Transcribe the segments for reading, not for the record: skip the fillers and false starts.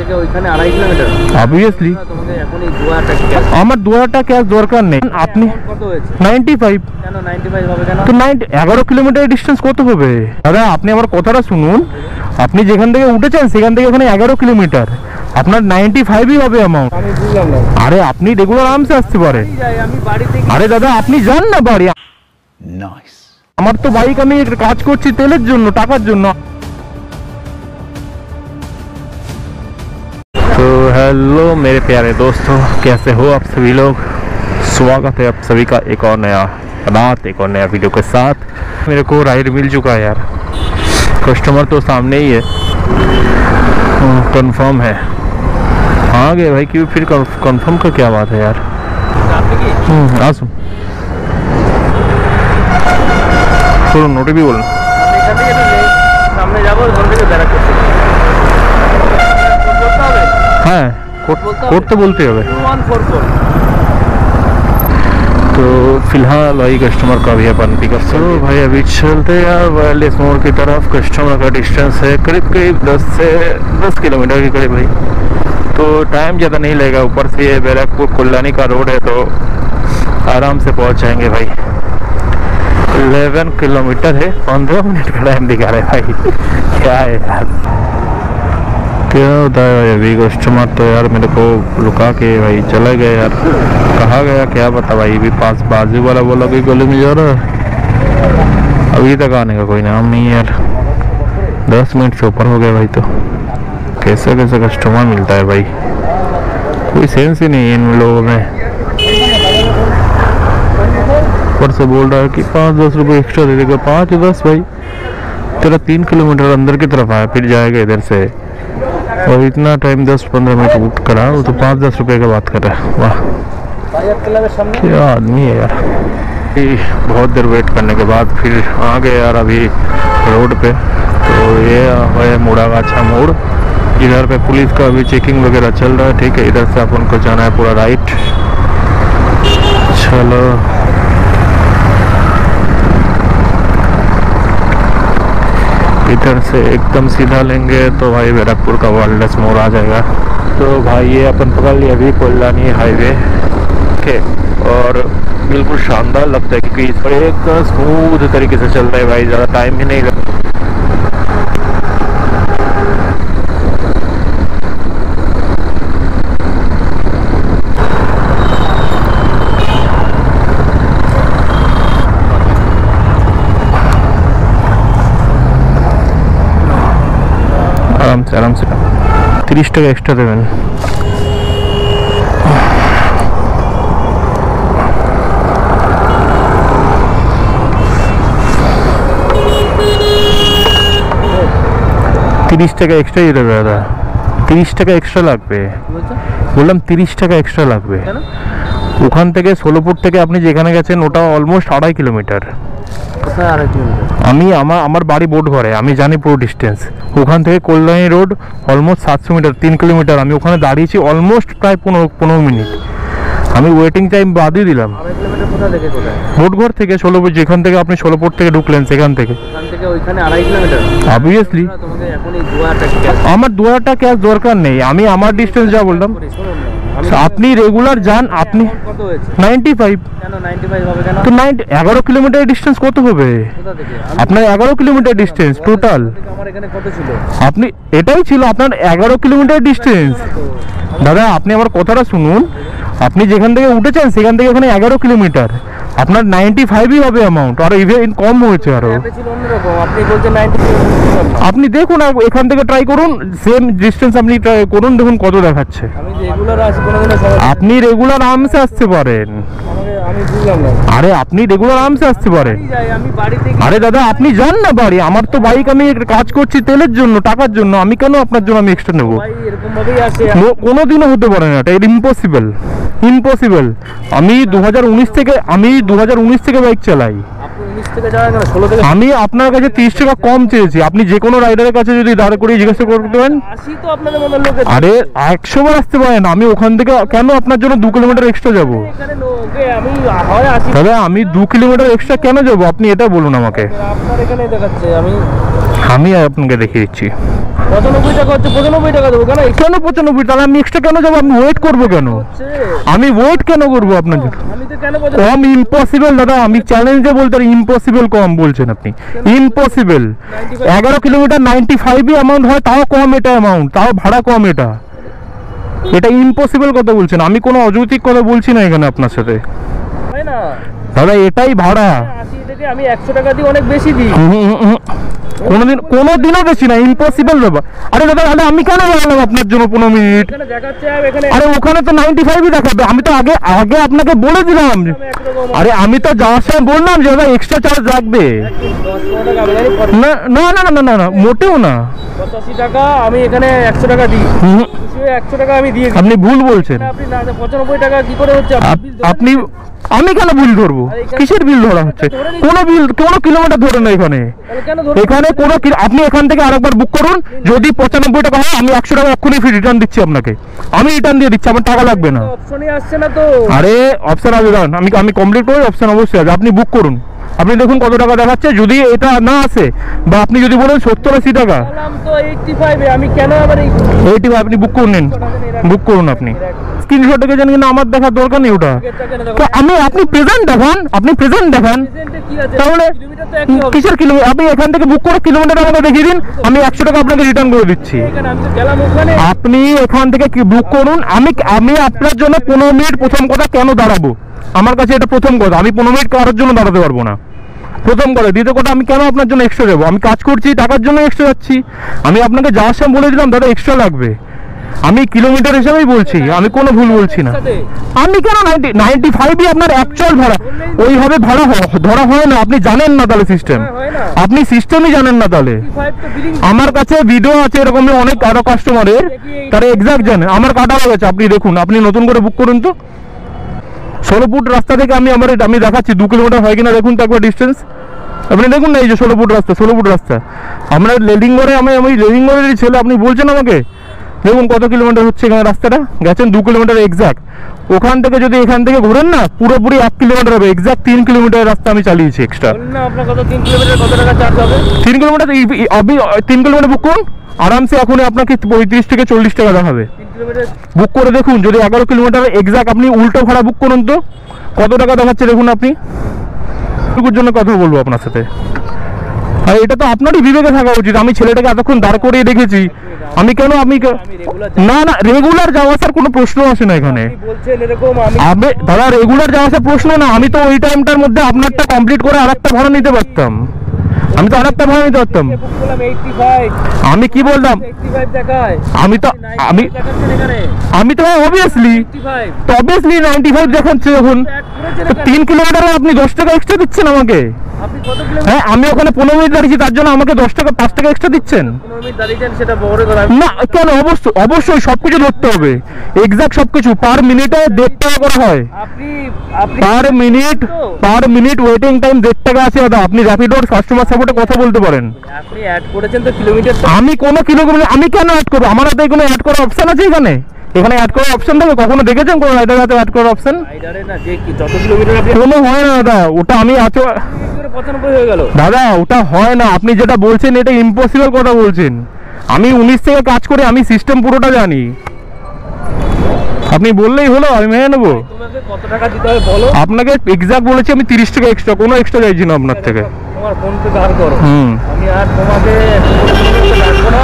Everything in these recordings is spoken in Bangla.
থেকে ওইখানে 2.5 কিলোমিটার। অবভিয়াসলি তোমাকে এখন এই 2000 টাকা ক্যাশ। আমার 2000 টাকা ক্যাশ দরকার নেই। আপনি কত হয়েছে? 95। কেন 95 হবে কেন? তো 11 কিলোমিটার ডিস্টেন্স কত হবে দাদা? আপনি আমার কথাটা শুনুন, আপনি যেখান থেকে উঠেছেন সেখান থেকে ওখানে 11 কিলোমিটার, আপনার 95ই হবে অ্যামাউন্ট। আমি বুঝলাম না। আরে আপনি রেগুলার আরামসে আসতে পারেন। আমি বাড়ি থেকে। আরে দাদা আপনি যান না বাড়ি। नाइस। আমার তো বাইক, আমি কাজ করছি তেলের জন্য, টাকার জন্য। तो हेलो मेरे प्यारे दोस्तों, कैसे हो आप सभी लोग? स्वागत है आप सभी का एक और नया रात, एक और नया वीडियो के साथ। मेरे को राइड मिल चुका है यार, कस्टमर तो सामने ही है, कंफर्म है। आ गए भाई, क्यों फिर कंफर्म का क्या बात है यार? আসুন শুনুন, নোটে भी বলুন। এখান থেকে সামনে যাবো, ওখান থেকে ব্যারাক করতে হবে। হ্যাঁ করতে বলতে হবে। 2144। तो फिलहाल भाई कस्टमर का भी अपन पिकअप। चलो भाई अभी चलते हैं यार वायरलेस मोड़ की तरफ। कस्टमर का डिस्टेंस है करीब 10 किलोमीटर के करीब भाई, तो टाइम ज़्यादा नहीं लगेगा। ऊपर से ये बैरकपुर कल्याणी का रोड है, तो आराम से पहुंच जाएंगे भाई। 11 किलोमीटर है, 15 मिनट का टाइम दिखा रहे भाई। क्या है यार, क्या होता है भाई? अभी कस्टमर तो यार मेरे को रुका के भाई चला गया यार। कहाँ गया क्या पता भाई। अभी पास बाजू वाला बोला कि गली में जा रहा है, अभी तक आने का कोई नाम नहीं है यार। 10 मिनट से ऊपर हो गए भाई। तो कैसे कैसे कस्टमर मिलता है भाई, कोई सेंस ही नहीं है इन लोगों में। ऊपर से बोल रहा है कि 5-10 रुपये एक्स्ट्रा दे देगा। 5-10 भाई, तेरा 3 किलोमीटर अंदर की तरफ आया, फिर जाएगा इधर से, और इतना टाइम 10-15 मिनट उठ कर वो तो 5-10 रुपये का बात कर रहा है। वाह क्या आदमी है यार। बहुत देर वेट करने के बाद फिर आ गए यार अभी रोड पे। तो ये है मुड़ागाछा मोड़, इधर पे पुलिस का अभी चेकिंग वगैरह चल रहा है। ठीक है, इधर से अपन को जाना है पूरा राइट। चलो इधर से एकदम सीधा लेंगे तो भाई बैरकपुर का वायरलेस मोड़ आ जाएगा। तो भाई ये अपन पकड़ लिया अभी कल्याणी हाईवे के, और बिल्कुल शानदार लगता है क्योंकि इस पर एक स्मूथ तरीके से चल रहा है भाई, ज़्यादा टाइम भी नहीं लगता। आराम से 30 টাকা एक्स्ट्रा देवें। টাকা এক্সট্রা দিতে হবে দাদা। 30 টাকা এক্সট্রা লাগবে বললাম, 30 টাকা এক্সট্রা লাগবে। ওখান থেকে সোলপুর থেকে আপনি যেখানে গেছেন ওটা অলমোস্ট 2.5 কিলোমিটার। আমি আমার বাড়ি বোট ঘরে, আমি জানি পুরো ডিস্টেন্স। ওখান থেকে Kalyani road almost 700 metre, 3 kilometre. আমি ওখানে দাঁড়িয়েছি অলমোস্ট প্রায় 15 মিনিট। আমি ওয়েটিং টাইম বাদই দিলাম। বোটঘর থেকে সোলপুর, যেখান থেকে আপনি সোলপুর থেকে ঢুকলেন সেখান থেকে ওইখানে 2.5 কিলোমিটার। অবভিয়াসলি আমার 2000 টাকা ক্যাশ দরকার নেই। আমি আমার ডিস্টেন্স যা বললাম, আপনি রেগুলার যান। আপনি 95। কেন 95 হবে কেন? তো 11 কিলোমিটার ডিস্টেন্স কত হবে আপনার? 11 কিলোমিটার ডিস্টেন্স টোটাল। আমার এখানে কত ছিল? আপনি এটাই ছিল আপনার 11 কিলোমিটার ডিস্টেন্স। দাদা আপনি আমার কথাটা শুনুন, আপনি যেখান থেকে উঠেছেন সেখান থেকে ওখানে 11 কিলোমিটার, আপনার 95ই হবে অ্যামাউন্ট, আর ইভেন কম হয়েছে আরো। আপনি দেখুন এখান থেকে ট্রাই করুন, সেম ডিস্টেন্স আপনি ট্রাই করুন, দেখুন কত দেখাচ্ছে। আপনি রেগুলার আরামসে আসতে পারেন। আরে আপনি রেগুলার আরামসে আসতে পারেন। আরে দাদা আপনি যান না বাড়ি। আমার তো বাইক, আমি কাজ করছি তেলের জন্য, টাকার জন্য। আমি কেন আপনার জন্য আমি এক্সট্রা নেবো? কোনোদিনও হতে পারে না, এটা ইম্পসিবল। আমি 2019 থেকে বাইক চালাই। আমি আপনার কাছে 30 টাকা কম চেয়েছি। আপনি যে কোনো রাইডারের কাছে যদি দাঁড় করিয়ে জিজ্ঞাসা করতে পারেন, আরে 100 বার আসতে পারেন। আমি ওখান থেকে কেন আপনার জন্য 2 কিলোমিটার এক্সট্রা যাবো? দাদা আমি 2 কিলোমিটার এক্সট্রা কেন যাবো? আপনি এটা বলুন আমাকে। আমি আপনাকে দেখিয়ে দিচ্ছি। 95 টাকা হচ্ছে, 95 টাকা দেবো কেন? কেন 95? তাহলে আমি এক্সট্রা কেন যাবো? আমি ওয়েট করবো কেন? আমি ওয়েট কেন করবো আপনার জন্য? আমি তো কেন কম ইম্পসিবল দাদা, আমি চ্যালেঞ্জে বলতে পারি ইম্পসিবল কম বলছেন আপনি। ইম্পসিবল 11 কিলোমিটার 95 অ্যামাউন্ট হয়, তাও কম এটা অ্যামাউন্ট, তাও ভাড়া কম। এটা ইম্পসিবল কথা বলছেন। আমি কোনো অযৌক্তিক কথা বলছি না এখানে আপনার সাথে হয় না দাদা, এটাই ভাড়া। 80 থেকে আমি 100 টাকা দিয়ে অনেক বেশি দিই। কোনোদিনও বেশি না, ইম্পসিবল ব্যাপার। আরে দাদা, তাহলে আমি কেন বললাম আপনার জন্য 15 মিনিট? এখানে দেখাচ্ছে এখানে, আরে ওখানে তো 95 দেখাবে। আমি তো আগে আগে আপনাকে বলে দিলাম। আরে আমি তো যাওয়ার সময় বললাম যে দাদা এক্সট্রা চার্জ লাগবে। 10 টাকা আমি জানি, না না না না না না, মোটেও না। 85 টাকা আমি এখানে 100 টাকা দিই, 100 টাকা আমি দিয়ে দিই। আপনি ভুল বলছেন। আপনি না 95 টাকা কি করে হচ্ছে? আপনি আমি কেন বিল ধরবো? কিসের বিল ধরা হচ্ছে? কোনো বিল, কোনো কিলোমিটার ধরে না এখানে। কেন এখানে কোনো আপনি এখান থেকে আরেকবার বুক করুন। যদি 95 টাকা হয়, আমি 100 টাকা এক্ষুনি রিটার্ন দিচ্ছি আপনাকে। আমি রিটার্ন দিয়ে দিচ্ছি, আমার টাকা লাগবে না। অপশনই আসছে না তো। আরে অপশন আছে, দাঁড়ান, আমি কমপ্লিট করি। অপশন অবশ্যই আছে, আপনি বুক করুন। আপনি দেখুন কত টাকা দেখাচ্ছে। যদি এটা না আসে বা আপনি যদি বলেন 70-80 টাকা, তো 85 আমি কেন আবার 85 আপনি বুক করে নিন, বুক করুন। আপনি স্ক্রিনশট দেখে জানেন কিনা আমার দেখার দরকার নেই ওটা। তো আপনি প্রেজেন্ট দেখান, আপনি প্রেজেন্ট দেখান। তাহলে কিসের কিলোমিটার? আপনি এখান থেকে বুক করে কিলোমিটার আমাকে দেখিয়ে দিন, আমি 100 টাকা আপনাকে রিটার্ন করে দিচ্ছি। আপনি এখান থেকে বুক করুন। আমি আপনার জন্য 15 মিনিট প্রথম কথা কেন দাঁড়াবো? আমার কাছে এটা প্রথম কথা। আমি 15 মিনিট কারোর জন্য দাঁড়াতে পারবো না, প্রথম কথা। দ্বিতীয় কথা, আমি কেন আপনার জন্য এক্সট্রা যাবো? আমি কাজ করছি, টাকার জন্য এক্সট্রা যাচ্ছি। আমি আপনাকে যাওয়ার সময় বলে দিলাম দাদা এক্সট্রা লাগবে। আমি কিলোমিটার হিসাবেই বলছি, আমি কোনো ভুল বলছি না। আমি কেন 95 আপনার অ্যাকচুয়াল ভাড়া, ওইভাবে ভাড়া ধরা হয় না। আপনি জানেন না তাহলে সিস্টেম, আপনি সিস্টেমই জানেন না তাহলে। আমার কাছে ভিডিও আছে এরকম অনেক আরো কাস্টমারের, তারা এক্সাক্ট জানে। আমার কাটা হয়ে গেছে, আপনি দেখুন। আপনি নতুন করে বুক করুন তো। 16 ফুট রাস্তা থেকে আমি দেখাচ্ছি 2 কিলোমিটার হয় কিনা দেখুন তো একবার ডিস্টেন্স। আপনি দেখুন না, এই যে 16 ফুট রাস্তা, 16 ফুট রাস্তা। আমরা লেডিংগড়ে, আমি লেডিংগড়েরই ছেলে। আপনি বলছেন আমাকে দেখুন কত কিলোমিটার হচ্ছে এখানে রাস্তাটা। গেছেন 2 কিলোমিটার এক্সাক্ট। ওখান থেকে যদি এখান থেকে ঘুরেন না, পুরোপুরি 1 কিলোমিটার হবে। এক্সাক্ট 3 কিলোমিটার রাস্তা আমি চালিয়েছি এক্সট্রা। আপনার কত 3 কিলোমিটার কত টাকা চার্জ হবে? 3 কিলোমিটার আপনি 3 কিলোমিটার বুক করুন আরামসে। এখন আপনাকে 35 থেকে 40 টাকা দেখাবে। 3 কিলোমিটার বুক করে দেখুন। যদি 11 কিলোমিটার এক্সাক্ট আপনি উল্টো ভাড়া বুক করুন তো কত টাকা দেখাচ্ছে দেখুন। আপনি টুকুর জন্য কথা বলবো আপনার সাথে। আর এটা তো আপনারই বিবেকে থাকা উচিত। আমি ছেলেটাকে এতক্ষণ দাঁড় করিয়ে দেখেছি, আমি কেন না না রেগুলার যাওয়া আসার কোনো প্রশ্ন আসে না এখানে। দাদা রেগুলার যাওয়া আসার প্রশ্ন না। আমি তো ওই টাইমটার মধ্যে আপনারটা কমপ্লিট করে আরেকটা ভাড়া নিতে পারতাম। আমি তো আরেকটা ভাড়া নিতে পারতাম। আমি কি বললাম? আমি তো অবভিয়াসলি 95 দেখাচ্ছে যখন। 3 কিলোমিটারে আপনি 10 টাকা এক্সট্রা দিচ্ছেন আমাকে। হ্যাঁ, আমি ওখানে 15 মিনিট দাঁড়িয়েছি, তার জন্য আমাকে 10 টাকা 5 টাকা এক্সট্রা দিচ্ছেন না কেন? অবশ্যই সবকিছু ধরতে হবে, এক্সাক্ট সবকিছু। পার মিনিটে 1.5 টাকা করে হয়। পার মিনিট ওয়েটিং টাইম 1.5 টাকা আছে দাদা। আপনি র্যাপিডোর কাস্টমার সাপোর্টে কথা বলতে পারেন। আপনি অ্যাড করেছেন তো কিলোমিটার। আমি কোনো কিলোমিটার আমি কেন অ্যাড করবো? আমার হাতে কোনো অ্যাড করার অপশন আছে এখানে? এখানে অ্যাড করার অপশন থাকে? কখনো দেখেছেন কোনো রাইডার হাতে অ্যাড করার অপশন? কোনো হয় না দাদা, ওটা আমি 95 হয়ে গেল দাদা, ওটা হয় না। আপনি যেটা বলছেন এটা ইম্পসিবল কথা বলছেন। আমি 19 থেকে কাজ করে, আমি সিস্টেম পুরোটা জানি। আপনি বললেই হলো, আমি মেনে নেবো। কত টাকা দিতে হবে বলো? আপনাকে এক্সাক্ট বলেছি আমি 30 টাকা এক্সট্রা, কোনো এক্সট্রা চাইছি না আপনার থেকে। তোমার ফোন পে বার করো, আমি আর তোমাকে লাগবো না।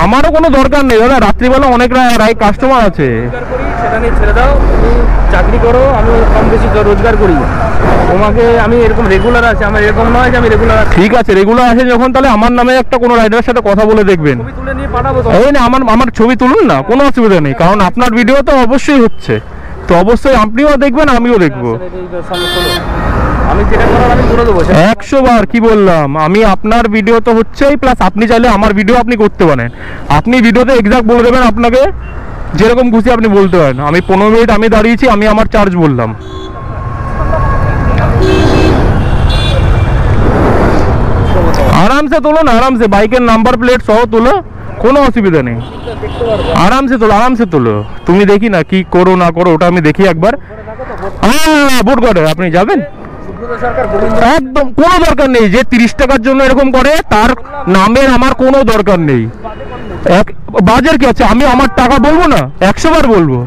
আমারও কোনো দরকার নেই দাদা। রাত্রিবেলা অনেক কাস্টমার আছে, সেটা নিয়ে ছেড়ে দাও। তুমি চাকরি করো, আমি কম বেশি রোজগার করি। তোমাকে আমি এরকম রেগুলার আছে, আমার এরকম নয় যে আমি রেগুলার আছি। ঠিক আছে, রেগুলার আছে যখন, তাহলে আমার নামে একটা কোনো রাইডারের সাথে কথা বলে দেখবেন। ছবি তুলে নিয়ে পাঠাবো। এই না, আমার ছবি তুলুন না, কোনো অসুবিধা নেই। কারণ আপনার ভিডিও তো অবশ্যই হচ্ছে, তো অবশ্যই আপনিও দেখবেন, আমিও দেখবো। আমি যেটা করার আমি করে দেবো 100 বার। কি বললাম? আমি আপনার ভিডিও তো হচ্ছেই, প্লাস আপনি চাইলে আমার ভিডিও আপনি করতে পারেন। আপনি ভিডিওতে এক্সাক্ট বলে দেবেন, আপনাকে যেরকম খুশি আপনি বলতে পারেন। আমি 15 মিনিট আমি দাঁড়িয়েছি, আমি আমার চার্জ বললাম। আরামসে তুলুন, আরামসে। বাইকের নাম্বার প্লেট সহ তুলো, কোনো অসুবিধা নেই। আরামসে তোলো, আরামসে তোলো। তুমি দেখি না কি করো না করো, ওটা আমি দেখি একবার। হ্যাঁ, বোট ঘাটে আপনি যাবেন? একদম কোনো দরকার নেই যে 30 টাকার জন্য এরকম করে, তার নামের আমার কোনো দরকার নেই। এক বাজার কি আছে, আমি আমার টাকা বলবো না, 100 বার বলবো,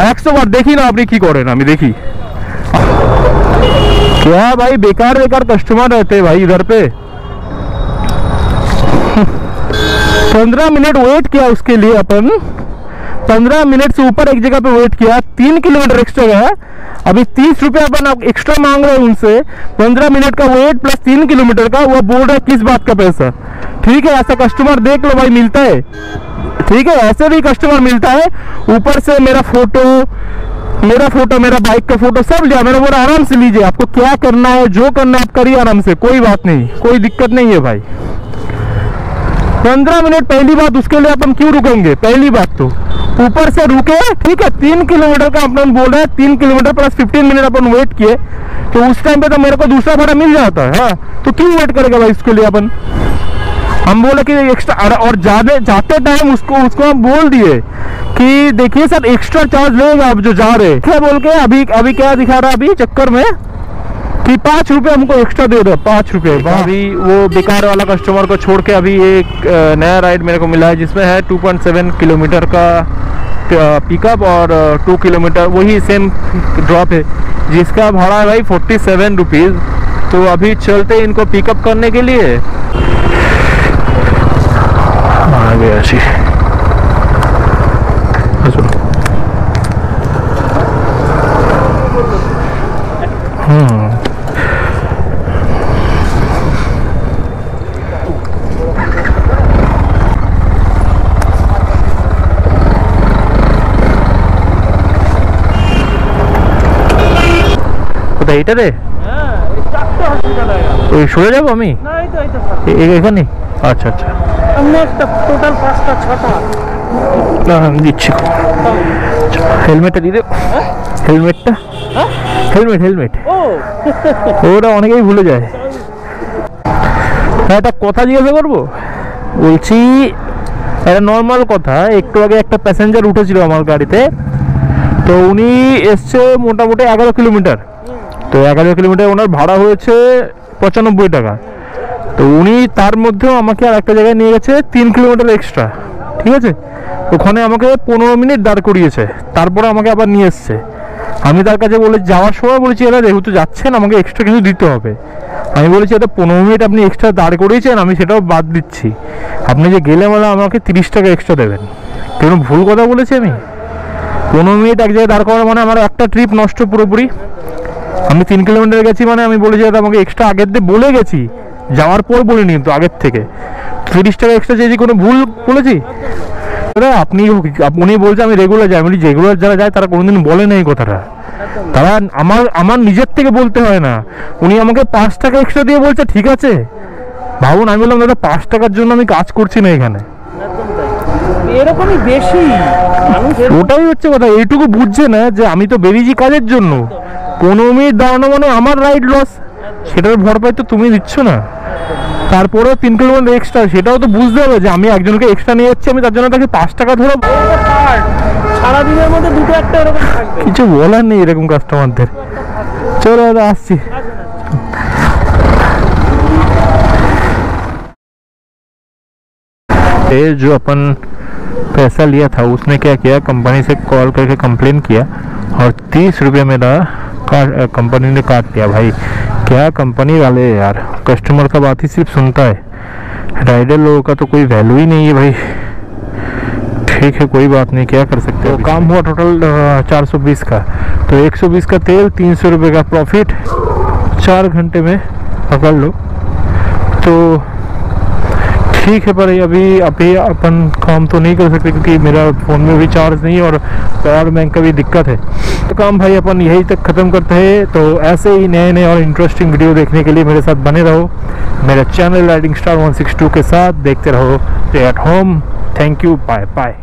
100 বার। দেখি না আপনি কি করেন, আমি দেখি। क्या भाई बेकार बेकार कस्टमर रहते हैं भाई इधर पे। 15 मिनट वेट किया उसके लिए अपन, 15 मिनट से ऊपर एक जगह पे वेट किया, 3 किलोमीटर एक्स्ट्रा गया। अभी 30 रुपये अपन एक्स्ट्रा मांग रहे हैं उनसे, 15 मिनट का वेट प्लस 3 किलोमीटर का। वो बोल रहा है किस बात का पैसा। ठीक है, ऐसा कस्टमर देख लो भाई, मिलता है। ठीक है, ऐसे भी कस्टमर मिलता है। ऊपर से मेरा फोटो, मेरा बाइक का फोटो सब लिया। मैंने बोला आराम से लीजिए, आपको क्या करना है जो करना है आप करिए आराम से, कोई बात नहीं, कोई दिक्कत नहीं है भाई। 15 मिनट पहली बात, उसके लिए अपन क्यों रुकेंगे? पहली बात तो ऊपर से रुके। ठीक है, 3 किलोमीटर का अपन बोल रहे हैं, 3 किलोमीटर प्लस 15 मिनट अपन वेट किए, तो उस टाइम पे तो मेरे को दूसरा भाड़ा मिल जाता है। हाँ, तो क्यों वेट करेगा भाई इसके लिए अपन? हम बोले कि एक्स्ट्रा, और जाते टाइम उसको हम बोल दिए कि देखिए सर एक्स्ट्रा चार्ज लेगा आप जो जा रहे, क्या बोल के अभी क्या दिखा रहा है अभी चक्कर में कि 5 रुपये हमको एक्स्ट्रा दे दो, 5 रुपये। अभी वो बेकार वाला कस्टमर को छोड़ के अभी एक नया राइड मेरे को मिला है, जिसमें है 2.7 किलोमीटर का पिकअप और 2 किलोमीटर वही सेम ड्रॉप है, जिसका भाड़ा है भाई 47 रुपीज़। तो अभी चलते इनको पिकअप करने के लिए। आ गया जी, কোথায় এইটা রে? ওই সরে যাবো আমি এখানে? আচ্ছা আচ্ছা, টোটাল 5টা 6টা না দিচ্ছি। হেলমেটটা দিয়ে দেব, হেলমেটটা, হেলমেট ওটা অনেকেই ভুলে যায়। হ্যাঁ, একটা কথা জিজ্ঞাসা করবো, বলছি একটা নর্মাল কথা। একটু আগে একটা প্যাসেঞ্জার উঠেছিল আমার গাড়িতে, তো উনি এসছে মোটামুটি 11 কিলোমিটার। তো 11 কিলোমিটার ওনার ভাড়া হয়েছে 95 টাকা। তো উনি তার মধ্যেও আমাকে আর একটা জায়গায় নিয়ে গেছে 3 কিলোমিটার এক্সট্রা। ঠিক আছে, ওখানে আমাকে 15 মিনিট দাঁড় করিয়েছে, তারপরে আমাকে আবার নিয়ে এসছে। আমি তার কাছে বলে যাওয়ার সময় বলেছি, এরা যেহেতু যাচ্ছেন আমাকে এক্সট্রা কিছু দিতে হবে। আমি বলেছি এটা 15 মিনিট আপনি এক্সট্রা দাঁড় করিয়েছেন, আমি সেটাও বাদ দিচ্ছি, আপনি যে গেলে মানে আমাকে 30 টাকা এক্সট্রা দেবেন। কোনো ভুল কথা বলেছি আমি? 15 মিনিট এক জায়গায় দাঁড় করা মানে আমার একটা ট্রিপ নষ্ট পুরোপুরি। আমি 3 কিলোমিটার গেছি মানে আমি বলেছি এটা আমাকে এক্সট্রা আগের দিয়ে বলে গেছি, যাওয়ার পর বলিনি কিন্তু আগের থেকে। 30 টাকা এক্সট্রা চেয়েছি, কোনো ভুল বলেছি? উনি বলছে আমি রেগুলার যাই। আমি বলি রেগুলার যারা যায় তারা কোনোদিন বলে না এই কথাটা, তারা আমার নিজের থেকে বলতে হয় না। উনি আমাকে 5 টাকা এক্সট্রা দিয়ে বলছে ঠিক আছে ভাবুন। আমি বললাম দাদা 5 টাকার জন্য আমি কাজ করছি না এখানে, এরকমই বেশি মানুষ। ওটাই হচ্ছে কথা, এইটুকু বুঝছে না যে আমি তো বেরিয়েছি কাজের জন্য। 15 মিনিট দাঁড়ানো মানে আমার রাইড লস, সেটার ভরপাই তো তুমি দিচ্ছ না। তারপরেও 3 কিলোমিটার এক্সট্রা, সেটাও তো বুঝতে হবে যে আমি একজনকে এক্সট্রা নিয়ে যাচ্ছি, আমি তার জন্য তাকে 5 টাকা ধরো। সারাদিনের মধ্যে 2টো 1টা এরকম থাকবে, কিছু বলার নেই এরকম কাস্টমারদের। चलो दादा आसছি। ये जो अपन पैसा लिया था उसने क्या किया, कंपनी से कॉल करके कंप्लेन किया और 30 रुपये मेरा कंपनी ने काट दिया। भाई क्या कंपनी वाले यार, कस्टमर का बात ही सिर्फ सुनता है, राइडर लोगों का तो कोई वैल्यू ही नहीं है भाई। ठीक है कोई बात नहीं, क्या कर सकते हैं। तो काम हुआ टोटल 420 का, तो 120 का तेल, 300 रुपये का प्रॉफिट, 4 घंटे में पकड़ लो। तो ठीक है, पर अभी अपन काम तो नहीं कर सकते क्योंकि मेरा फ़ोन में भी चार्ज नहीं और पावर बैंक का भी दिक्कत है। तो काम भाई अपन यही तक ख़त्म करते हैं। तो ऐसे ही नए नए और इंटरेस्टिंग वीडियो देखने के लिए मेरे साथ बने रहो, मेरा चैनल राइडिंग स्टार 162 के साथ देखते रहो। Stay at home, thank you, bye bye.